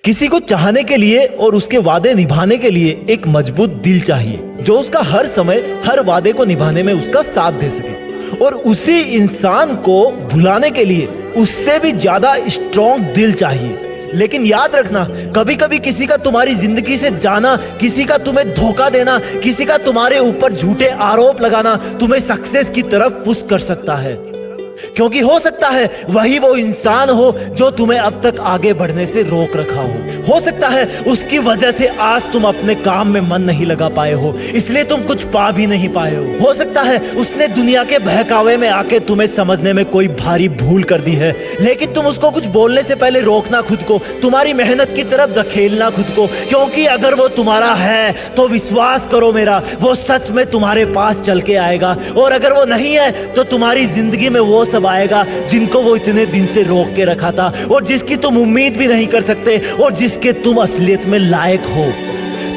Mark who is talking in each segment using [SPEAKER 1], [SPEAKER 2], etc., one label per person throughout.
[SPEAKER 1] किसी को चाहने के लिए और उसके वादे निभाने के लिए एक मजबूत दिल चाहिए जो उसका हर समय हर वादे को निभाने में उसका साथ दे सके। और उसी इंसान को भुलाने के लिए उससे भी ज्यादा स्ट्रॉन्ग दिल चाहिए। लेकिन याद रखना, कभी कभी किसी का तुम्हारी जिंदगी से जाना, किसी का तुम्हें धोखा देना, किसी का तुम्हारे ऊपर झूठे आरोप लगाना तुम्हें सक्सेस की तरफ पुश कर सकता है, क्योंकि हो सकता है वही वो इंसान हो जो तुम्हें अब तक आगे बढ़ने से रोक रखा हो सकता है उसकी वजह से आज तुम अपने काम में मन नहीं लगा पाए हो, इसलिए तुम कुछ पा भी नहीं पाए हो सकता है उसने दुनिया के बहकावे में आके तुम्हें समझने में कोई भारी भूल कर दी है, लेकिन तुम उसको कुछ बोलने से पहले रोकना खुद को, तुम्हारी मेहनत की तरफ धकेलना खुद को, क्योंकि अगर वो तुम्हारा है तो विश्वास करो मेरा, वो सच में तुम्हारे पास चल के आएगा। और अगर वो नहीं है तो तुम्हारी जिंदगी में वो सब आएगा जिनको वो इतने दिन से रोक के रखा था, और जिसकी तुम उम्मीद भी नहीं कर सकते, और जिसके तुम असलियत में लायक हो।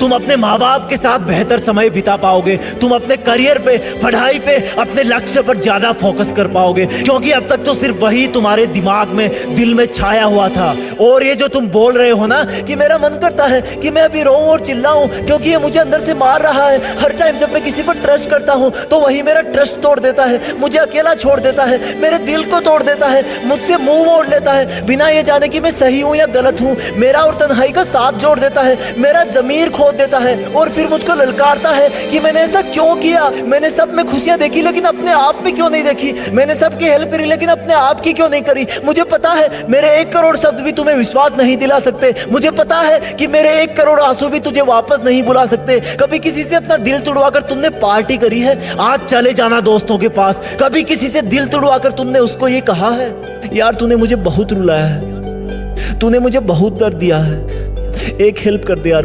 [SPEAKER 1] तुम अपने माँ बाप के साथ बेहतर समय बिता पाओगे, तुम अपने करियर पे, पढ़ाई पे, अपने लक्ष्य पर ज्यादा फोकस कर पाओगे, क्योंकि अब तक तो सिर्फ वही तुम्हारे दिमाग में, दिल में छाया हुआ था। और ये जो तुम बोल रहे हो ना कि मेरा मन करता है कि मैं अभी रोऊं और चिल्लाऊं क्योंकि ये मुझे अंदर से मार रहा है, हर टाइम जब मैं किसी पर ट्रस्ट करता हूं तो वही मेरा ट्रस्ट तोड़ देता है, मुझे अकेला छोड़ देता है, मेरे दिल को तोड़ देता है, मुझसे मुंह मोड़ लेता है बिना ये जाने कि मैं सही हूं या गलत हूं, मेरा और तन्हाई का साथ जोड़ देता है, मेरा जमीर खोद देता है, और फिर मुझको ललकारता है कि मैंने ऐसा क्यों किया, मैंने सब में खुशियां देखी लेकिन अपने आप में क्यों नहीं देखी, मैंने सबकी हेल्प करी लेकिन अपने आप की क्यों नहीं करी। मुझे पता है मेरे 1 करोड़ शब्द भी तुम्हें विश्वास नहीं दिला सकते, मुझे पता है कि मेरे 1 करोड़ आंसू भी तुझे वापस नहीं बुला सकते। कभी किसी से अपना दिल तुड़वाकर तुमने पार्टी करी है, आज चले जाना दोस्तों के पास। कभी किसी से दिल तुड़वाकर तुमने उसको ये कहा है, यार तूने मुझे बहुत रुलाया है, तूने मुझे बहुत दर्द दिया है, एक हेल्प कर दे यार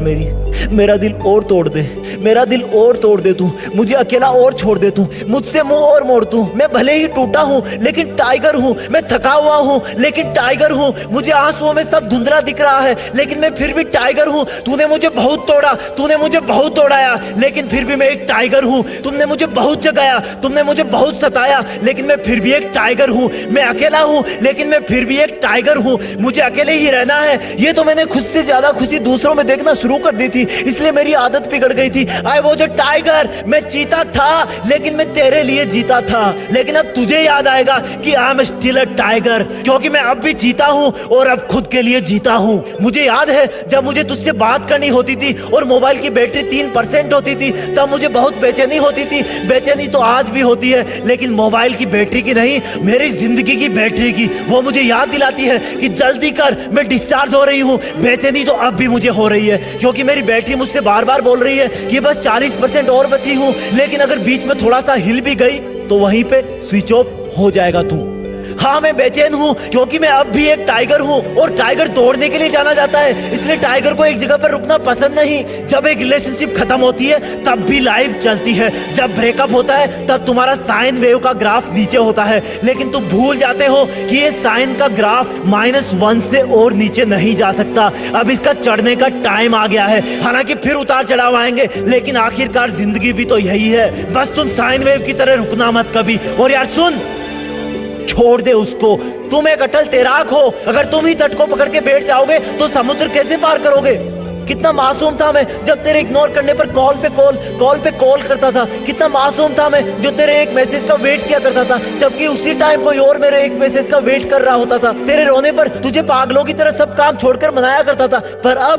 [SPEAKER 1] मेरा दिल और तोड़ दे, मेरा दिल और तोड़ दे तू, मुझे अकेला और छोड़ दे तू, मुझसे मुंह और मोड़ तू। मैं भले ही टूटा हूँ लेकिन टाइगर हूँ, मैं थका हुआ हूँ लेकिन टाइगर हूँ, मुझे आंसुओं में सब धुंधला दिख रहा है लेकिन मैं फिर भी टाइगर हूँ। तूने मुझे बहुत तोड़ा, तूने मुझे बहुत तोड़ाया, लेकिन फिर भी मैं एक टाइगर हूँ। तुमने मुझे बहुत जगाया, तुमने मुझे बहुत सताया, लेकिन मैं फिर भी एक टाइगर हूँ। मैं अकेला हूँ लेकिन मैं फिर भी एक टाइगर हूँ, मुझे अकेले ही रहना है। ये तो मैंने खुद से ज्यादा खुशी दूसरों में देखना शुरू कर दी थी, इसलिए मेरी आदत बिगड़ गई थी। आई वॉज अ टाइगर, मैं चीता था लेकिन मैं तेरे लिए जीता था। लेकिन अब तुझे याद आएगा कि I am still a tiger, क्योंकि मैं अब भी जीता हूँ और अब खुद के लिए जीता हूँ। मुझे याद है जब मुझे तुझसे बात करनी होती थी और मोबाइल की बैटरी 3% होती थी, तब मुझे बहुत बेचैनी होती थी। बेचैनी तो आज भी होती है, लेकिन मोबाइल की बैटरी की नहीं, मेरी जिंदगी की बैटरी की। वो मुझे याद दिलाती है कि जल्दी कर, मैं डिस्चार्ज हो रही हूँ। बेचैनी तो अब भी मुझे हो रही है, क्योंकि मेरी बैटरी मुझसे बार बार बोल रही है कि बस 40% और बची हूं, लेकिन अगर बीच में थोड़ा सा हिल भी गई तो वहीं पे स्विच ऑफ हो जाएगा तू। हाँ, मैं बेचैन हूँ क्योंकि मैं अब भी एक टाइगर हूँ, और टाइगर दौड़ने के लिए जाना जाता है, इसलिए टाइगर को एक जगह पर रुकना पसंद नहीं। जब एक रिलेशनशिप खत्म होती है तब भी लाइफ चलती है, जब ब्रेकअप होता है तब तुम्हारा साइन वेव का ग्राफ नीचे होता है, लेकिन तुम भूल जाते हो कि ये साइन का ग्राफ -1 से और नीचे नहीं जा सकता। अब इसका चढ़ने का टाइम आ गया है। हालांकि फिर उतार चढ़ाव आएंगे, लेकिन आखिरकार जिंदगी भी तो यही है। बस तुम साइन वेव की तरह रुकना मत कभी। और यार सुन, छोड़ दे उसको, तुम एक अटल तैराक हो। अगर तुम ही तट को पकड़ के बैठ जाओगे तो समुद्र कैसे पार करोगे। कितना मासूम था मैं जब तेरे इग्नोर करने पर कॉल पे कॉल करता था। कितना मासूम था मैं जो तेरे एक मैसेज का वेट किया करता था, जबकि उसी टाइम कोई और मेरे एक मैसेज का वेट कर रहा होता था। तेरे रोने पर तुझे पागलों की तरह सब काम छोड़कर मनाया करता था। पर अब